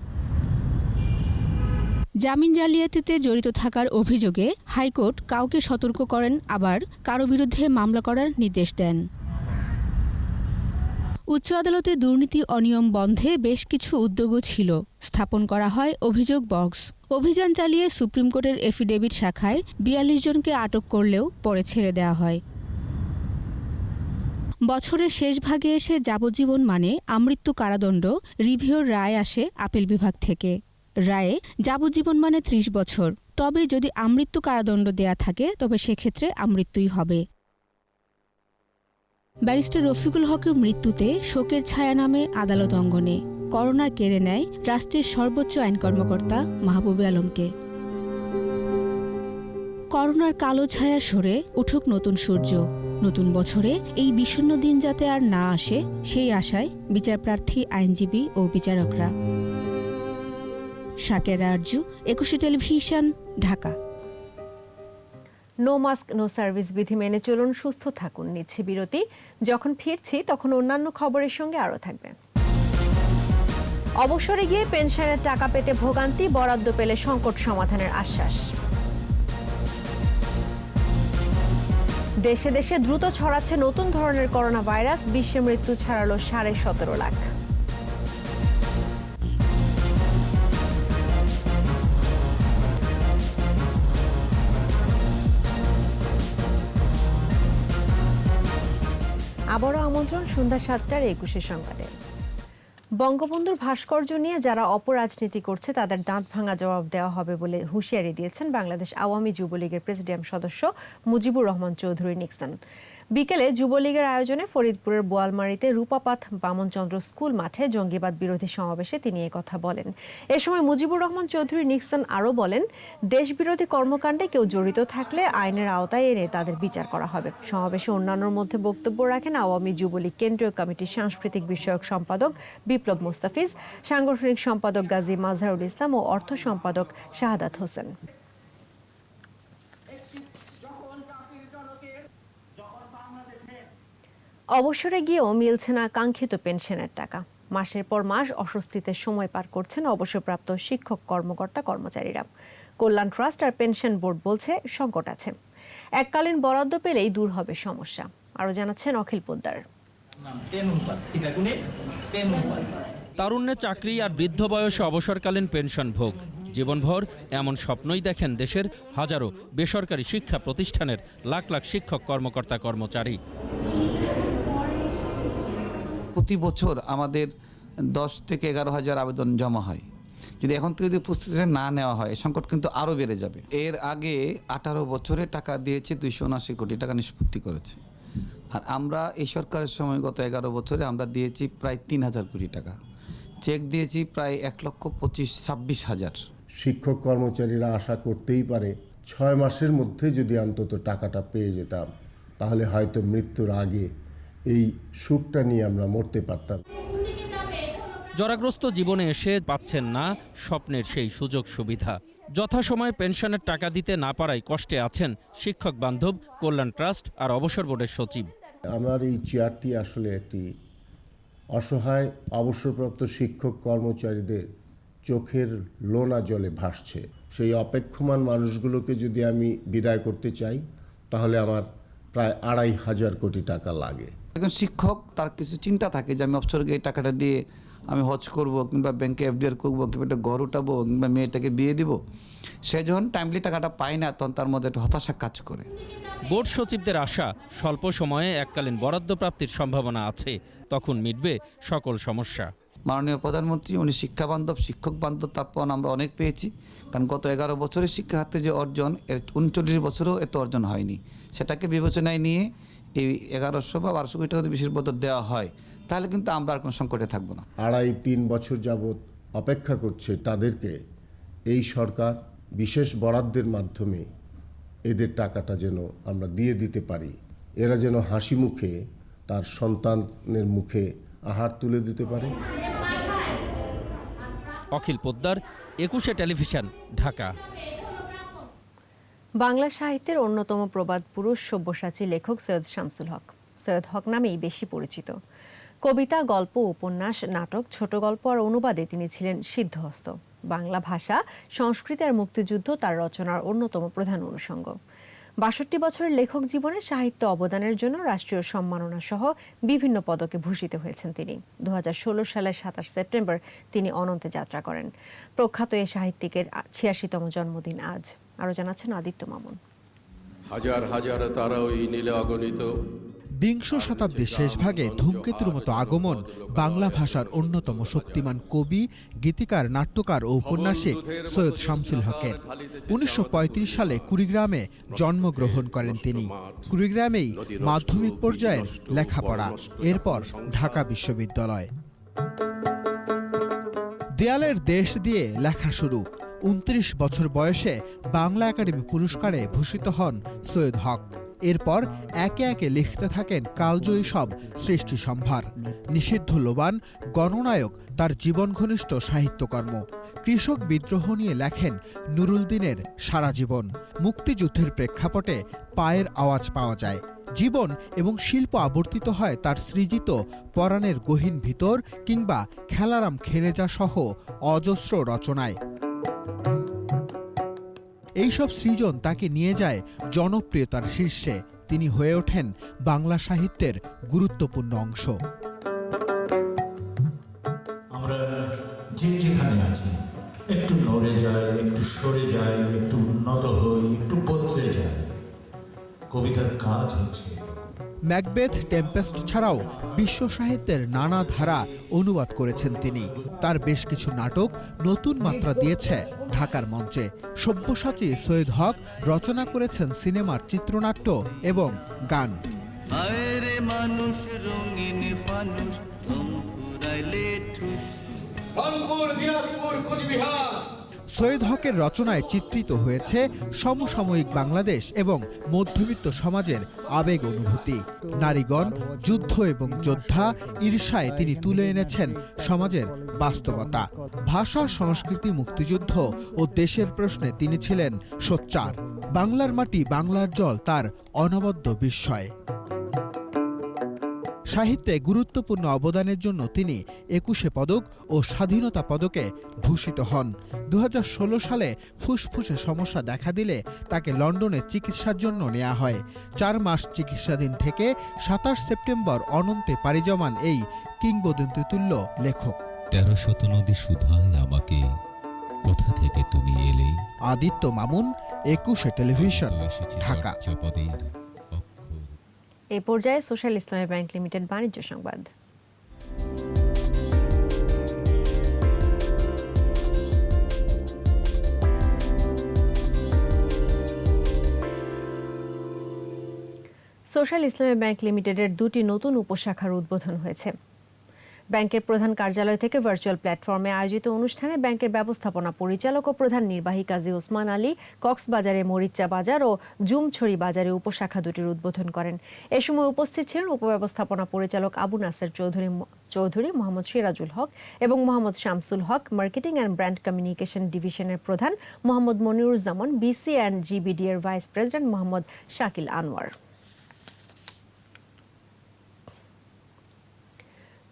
জামিন জালিয়াতিতে জড়িত থাকার অভিযোগে হাইকোর্ট কাউকে সতর্ক করেন, আবার কারো বিরুদ্ধে মামলা করার নির্দেশ দেন। উচ্চ আদালতে দুর্নীতি অনিয়ম বন্ধে বেশ কিছু উদ্যোগও ছিল। স্থাপন করা হয় অভিযোগ বক্স। অভিযান চালিয়ে সুপ্রিম কোর্টের এফিডেভিট শাখায় 42 জনকে আটক করলেও পরে ছেড়ে দেওয়া হয়। বছরের শেষ ভাগে এসে যাবজ্জীবন মানে আমৃত্যু কারাদণ্ড রিভিউর রায় আসে আপিল বিভাগ থেকে। রায়ে যাবজ্জীবন মানে 30 বছর। তবে যদি আমৃত্যু কারাদণ্ড দেয়া থাকে তবে সেক্ষেত্রে আমৃত্যুই হবে। ব্যারিস্টার রফিকুল হকের মৃত্যুতে শোকের ছায়া নামে আদালত অঙ্গনে। করোনা কেড়ে নেয় রাষ্ট্রের সর্বোচ্চ আইন কর্মকর্তা মাহবুবে আলমকে। করোনার কালো ছায়া সরে উঠুক নতুন সূর্য। নতুন বছরে এই বিষণ্ণ দিন যাতে আর না আসে, সেই আশায় বিচারপ্রার্থী, আইনজীবী ও বিচারকরা। Shaker Arju, 21 television, Dhaka. No mask no service বিধি মেনে চলুন, সুস্থ থাকুন। নিচ্ছি বিরতি। যখন ফিরছি তখন অন্যান্য খবরের সঙ্গে আরও থাকবে। অবসরে গিয়ে পেনশনের টাকা পেতে ভোগান্তি, বরাদ্দ পেলে সংকট সমাধানের আশ্বাস। দেশে দেশে দ্রুত ছড়াচ্ছে নতুন ধরনের করোনা ভাইরাস। বিশ্বে মৃত্যু ছাড়ালো 17.5 লাখ। আবারও আমন্ত্রণ সন্ধ্যা 7টার 21 সংবাদে। বঙ্গবন্ধুর ভাস্কর্য নিয়ে যারা অপরাজনীতি করছে তাদের দাঁত ভাঙা জবাব দেওয়া হবে বলে হুঁশিয়ারি দিয়েছেন বাংলাদেশ আওয়ামী যুবলীগের প্রেসিডিয়াম সদস্য মুজিবুর রহমান চৌধুরী নিক্সন। বিকেলে যুবলীগের আয়োজনে ফরিদপুরের বোয়ালমারীতে রূপাপাত বামনচন্দ্র স্কুল মাঠে জঙ্গিবাদ বিরোধী সমাবেশে তিনি কথা বলেন। এ সময় মুজিবুর রহমান চৌধুরী নিক্সন আরও বলেন, দেশবিরোধী কর্মকাণ্ডে কেউ জড়িত থাকলে আইনের আওতায় এনে তাদের বিচার করা হবে। সমাবেশে অন্যান্যর মধ্যে বক্তব্য রাখেন আওয়ামী যুবলীগ কেন্দ্রীয় কমিটির সাংস্কৃতিক বিষয়ক সম্পাদক বিপ্লব মুস্তাফিজ, সাংগঠনিক সম্পাদক গাজী মাজহারুল ইসলাম ও অর্থ সম্পাদক শাহাদাত হোসেন। অবসরে গিয়েও মিলছে না কাঙ্ক্ষিত পেনশনের টাকা। মাসের পর মাস অস্বস্তিতে সময় পার করছেন অবসরপ্রাপ্ত শিক্ষক, কর্মকর্তা, কর্মচারীরা। কল্যাণ ট্রাস্ট আর পেনশন বোর্ড বলছে সংকট আছে। এককালীন বরাদ্দ পেলেই দূর হবে সমস্যা। আরও জানাচ্ছেন অখিল পোদ্দার। তারুণ্যে চাকরি আর বৃদ্ধ বয়সে অবসরকালীন পেনশন ভোগ। জীবনভর এমন স্বপ্নই দেখেন দেশের হাজারো বেসরকারি শিক্ষা প্রতিষ্ঠানের লাখ লাখ শিক্ষক, কর্মকর্তা, কর্মচারী। প্রতি বছর আমাদের 10 থেকে 11 হাজার আবেদন জমা হয়, যদি এখন থেকে যদি প্রস্তুতি না নেওয়া হয় এই সংকট কিন্তু আরও বেড়ে যাবে। এর আগে 18 বছরে টাকা দিয়েছে 279 কোটি টাকা নিষ্পত্তি করেছে, আর আমরা এই সরকারের সময় গত 11 বছরে আমরা দিয়েছি প্রায় 3000 কোটি টাকা, চেক দিয়েছি প্রায় 1,25,26,000। শিক্ষক কর্মচারীরা আশা করতেই পারে 6 মাসের মধ্যে যদি অন্তত টাকাটা পেয়ে যেতাম তাহলে হয়তো মৃত্যুর আগে এই সুখটা নিয়ে আমরা মরতে পারতাম। জরাগ্রস্ত জীবনে এসে পাচ্ছেন না স্বপ্নের সেই সুযোগ সুবিধা। যথাসময়ে পেনশনের টাকা দিতে না পারায় কষ্টে আছেন শিক্ষক বান্ধব কল্যাণ ট্রাস্ট আর অবসর বোর্ডের সচিব। আমার এই চেয়ারটি আসলে একটি অসহায় অবসরপ্রাপ্ত শিক্ষক কর্মচারীদের চোখের লোনা জলে ভাসছে। সেই অপেক্ষমান মানুষগুলোকে যদি আমি বিদায় করতে চাই তাহলে আমার প্রায় 2,500 কোটি টাকা লাগে। একজন শিক্ষক তার কিছু চিন্তা থাকে যে আমি অবসরকে এই টাকাটা দিয়ে আমি হজ করব, কিংবা ব্যাংকে FDR করবো, কিংবা একটা ঘর উঠাবো, কিংবা মেয়েটাকে বিয়ে দিব। সে যখন টাইমলি টাকাটা পায় না তখন তার মধ্যে একটা হতাশা কাজ করে। বোর্ড সচিবদের আশা স্বল্প সময়ে এককালীন বরাদ্দ প্রাপ্তির সম্ভাবনা আছে, তখন মিটবে সকল সমস্যা। মাননীয় প্রধানমন্ত্রী উনি শিক্ষা বান্ধব, শিক্ষক বান্ধব, তারপর আমরা অনেক পেয়েছি। কারণ গত 11 বছরে শিক্ষা খাতে যে অর্জন, এর 39 বছরেও এত অর্জন হয়নি। সেটাকে বিবেচনায় নিয়ে এই 1100 বা 1200 কোটি টাকা বিশেষ বরাদ্দ দেওয়া হয় তাহলে কিন্তু আমরা আর কোনো সংকটে থাকবো না। 2.5-3 বছর যাবৎ অপেক্ষা করছে তাদেরকে এই সরকার বিশেষ বরাদ্দের মাধ্যমে এদের টাকাটা যেন আমরা দিয়ে দিতে পারি, এরা যেন হাসি মুখে তার সন্তানের মুখে আহার তুলে দিতে পারে। অখিল পোদ্দার, 21 টেলিভিশন, ঢাকা। বাংলা সাহিত্যের অন্যতম প্রবাদ পুরুষ সব্যসাচী লেখক সৈয়দ শামসুল হক। সৈয়দ হক নামেই বেশি পরিচিত। কবিতা, গল্প, উপন্যাস, নাটক, ছোট গল্প আর অনুবাদে তিনি ছিলেন সিদ্ধহস্ত। বাংলা ভাষা, সংস্কৃতি আর মুক্তিযুদ্ধ তার রচনার অন্যতম প্রধান অনুষঙ্গ। 62 বছরের লেখক জীবনে সাহিত্য অবদানের জন্য রাষ্ট্রীয় সম্মাননা সহ বিভিন্ন পদকে ভূষিত হয়েছেন তিনি। 2016 সালের 27 সেপ্টেম্বর তিনি অনন্তে যাত্রা করেন। প্রখ্যাত এই সাহিত্যিকের 86তম জন্মদিন আজ। আরো জানাচ্ছেন আদিত্য মামুন। হাজার হাজার তারা ওই নীলে অগণিত। বিংশ শতাব্দীর শেষভাগে ধূমকেতুর মতো আগমন বাংলা ভাষার অন্যতম শক্তিমান কবি, গীতিকার, নাট্যকার ও ঔপন্যাসিক সৈয়দ শামসুল হকের। 1935 সালে কুড়িগ্রামে জন্মগ্রহণ করেন তিনি। কুড়িগ্রামেই মাধ্যমিক পর্যায়ের লেখাপড়া, এরপর ঢাকা বিশ্ববিদ্যালয়। দেয়ালের দেশ দিয়ে লেখা শুরু। 29 বছর বয়সে বাংলা একাডেমি পুরস্কারে ভূষিত হন সৈয়দ হক। এরপর একে একে লিখতে থাকেন কালজয়ী সব সৃষ্টি সম্ভার। নিষিদ্ধ লোবান, গণনায়ক তার জীবন ঘনিষ্ঠ সাহিত্যকর্ম। কৃষক বিদ্রোহ নিয়ে লেখেন নুরুল দিনের সারা জীবন। মুক্তিযুদ্ধের প্রেক্ষাপটে পায়ের আওয়াজ পাওয়া যায়। জীবন এবং শিল্প আবর্তিত হয় তার সৃজিত পরাণের গহীন ভিতর কিংবা খেলারাম খেলেজা সহ অজস্র রচনায়। এইসব সৃজন তাকে নিয়ে যায় জনপ্রিয়তার শীর্ষে। তিনি হয়ে ওঠেন বাংলা সাহিত্যের গুরুত্বপূর্ণ অংশ। আমরা যে যেখানে আছি একটু নড়ে যায়, একটু সরে যায়, একটু উন্নত হই, একটু বদলে যায়। কবিতার কাজ হচ্ছে। ম্যাকবেথ, টেম্পেস্ট ছাড়াও বিশ্ব সাহিত্যের নানা ধারা অনুবাদ করেছেন তিনি। তার বেশ কিছু নাটক নতুন মাত্রা দিয়েছে ঢাকার মঞ্চে। সব্যসাচী সৈয়দ হক রচনা করেছেন সিনেমার চিত্রনাট্য এবং গান। সৈয়দ হকের রচনায় চিত্রিত হয়েছে সমসাময়িক বাংলাদেশ এবং মধ্যবিত্ত সমাজের আবেগ অনুভূতি। নারীগণ, যুদ্ধ এবং যোদ্ধা, ঈর্ষায় তিনি তুলে এনেছেন সমাজের বাস্তবতা। ভাষা, সংস্কৃতি, মুক্তিযুদ্ধ ও দেশের প্রশ্নে তিনি ছিলেন সোচ্চার। বাংলার মাটি, বাংলার জল তার অনবদ্য বিস্ময়। সাহিত্যে গুরুত্বপূর্ণ অবদানের জন্য তিনি 21 পদক ও স্বাধীনতা পদকে ভূষিত হন। 2016 সালে ফুসফুসে সমস্যা দেখা দিলে তাকে লন্ডনে চিকিৎসার জন্য নেওয়া হয়। 4 মাস চিকিৎসাধীন থেকে 27 সেপ্টেম্বর অনন্তে পাড়ি জমান এই কিংবদন্তিতুল্য লেখক। 13শত নদী শুধায় আমাকে, কোথা থেকে তুমি এলে। আদিত্য মামুন, 21 টেলিভিশন, ঢাকা। এই পর্যায়ে সোশ্যাল ইসলামী ব্যাংক লিমিটেড বাণিজ্য সংবাদ। সোশ্যাল ইসলামী ব্যাংক লিমিটেডের 2টি নতুন উপশাখার উদ্বোধন হয়েছে। ব্যাংকের প্রধান কার্যালয় থেকে ভার্চুয়াল প্ল্যাটফর্মে আয়োজিত অনুষ্ঠানে ব্যাংকের ব্যবস্থাপনা পরিচালক ও প্রধান নির্বাহী কাজী ওসমান আলী কক্সবাজারে মরিচ্চা বাজার ও জুমছড়ি বাজারে উপশাখা দুটির উদ্বোধন করেন। এ সময় উপস্থিত ছিলেন উপব্যবস্থাপনা পরিচালক আবু নাসের চৌধুরী, মোহাম্মদ সিরাজুল হক এবং Mohammad Shamsul Haque, marketing and brand communication ডিভিশনের প্রধান Mohammad Moniruzzaman, BC and GBD এর ভাইস প্রেসিডেন্ট মোহাম্মদ শাকিল আনোয়ার।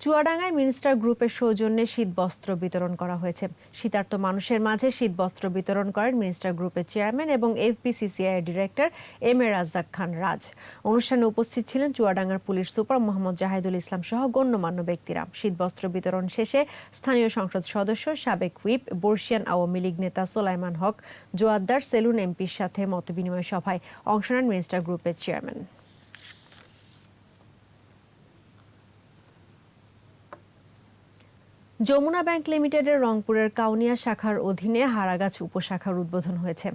চুয়াডাঙ্গায় মিনিস্টার গ্রুপের সৌজন্যে শীতবস্ত্র বিতরণ করা হয়েছে। শীতার্ত মানুষের মাঝে শীতবস্ত্র বিতরণ করেন মিনিস্টার গ্রুপের চেয়ারম্যান এবং এফবিসিসিআই এর ডিরেক্টর এম এ রাজ্জাক খান রাজ। অনুষ্ঠানে উপস্থিত ছিলেন চুয়াডাঙ্গার পুলিশ সুপার মোহাম্মদ জাহিদুল ইসলাম সহ গণ্যমান্য ব্যক্তিরা। শীতবস্ত্র বিতরণ শেষে স্থানীয় সংসদ সদস্য, সাবেক হুইপ, বর্ষিয়ান আওয়ামী লীগ নেতা সোলাইমান হক জোয়াদ্দার সেলুন এমপির সাথে মতবিনিময় সভায় অংশ নেন মিনিস্টার গ্রুপের চেয়ারম্যান। যমুনা ব্যাংক লিমিটেডের রংপুরের কাউনিয়া শাখার অধীনে হারাগাছ উপশাখার উদ্বোধন হয়েছে।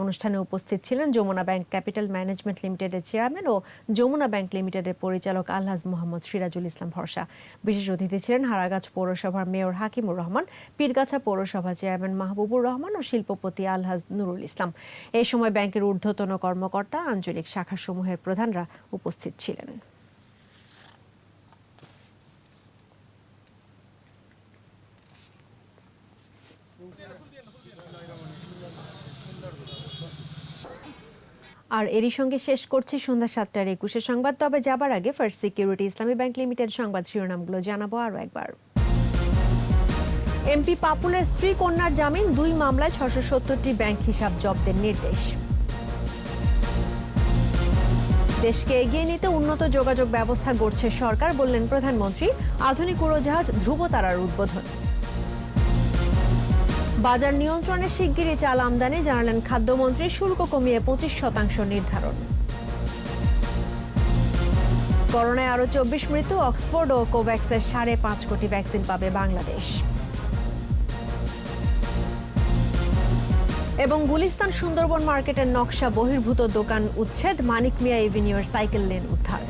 অনুষ্ঠানে উপস্থিত ছিলেন যমুনা ব্যাংক ক্যাপিটাল ম্যানেজমেন্ট লিমিটেডের চেয়ারম্যান ও যমুনা ব্যাংক লিমিটেডের পরিচালক আলহাজ মোহাম্মদ সিরাজুল ইসলাম ভরসা। বিশেষ অতিথি ছিলেন হারাগাছ পৌরসভার মেয়র হাকিমুর রহমান, পীরগাছা পৌরসভা চেয়ারম্যান মাহবুবুর রহমান ও শিল্পপতি আলহাজ নুরুল ইসলাম। এই সময় ব্যাংকের ঊর্ধ্বতন কর্মকর্তা, আঞ্চলিক শাখাসমূহের প্রধানরা উপস্থিত ছিলেন। আর এরই সঙ্গে শেষ করছি সন্ধ্যা 7টার 21 সংবাদ। তবে যাবার আগে ফার্স্ট সিকিউরিটি ইসলামী ব্যাংক লিমিটেড সংবাদ শিরোনামগুলো জানাবো আরও একবার। এমপি পাপুলের স্ত্রী কন্যার জামিন, 2 মামলায় 670টি ব্যাংক হিসাব জব্দের নির্দেশ। দেশকে এগিয়ে নিতে উন্নত যোগাযোগ ব্যবস্থা গড়ছে সরকার, বললেন প্রধানমন্ত্রী। আধুনিক উড়োজাহাজ ধ্রুবতারার উদ্বোধন। বাজার নিয়ন্ত্রণে শিগগিরই চাল আমদানি, জানালেন খাদ্যমন্ত্রী। শুল্ক কমিয়ে 25% নির্ধারণ। করোনায় আরও 24 মৃত্যু, অক্সফোর্ড ও কোভ্যাক্সের 5.5 কোটি ভ্যাকসিন পাবে বাংলাদেশ। এবং গুলিস্তান সুন্দরবন মার্কেটের নকশা বহির্ভূত দোকান উচ্ছেদ, মানিক মিয়া এভিনিউর সাইকেল লেন উদ্ধার।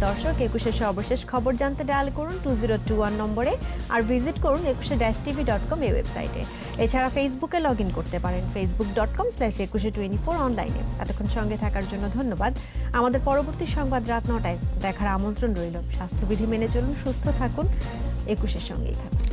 দর্শক, 21 সর্বশেষ খবর জানতে ডায়াল করুন 2021 নম্বরে আর ভিজিট করুন 21-tv.com এই ওয়েবসাইটে। এছাড়া ফেসবুকে লগ ইন করতে পারেন facebook.com/2124 অনলাইনে। এতক্ষণ সঙ্গে থাকার জন্য ধন্যবাদ। আমাদের পরবর্তী সংবাদ রাত 9টায় দেখার আমন্ত্রণ রইল। স্বাস্থ্যবিধি মেনে চলুন, সুস্থ থাকুন, 21-এর সঙ্গেই থাকুন।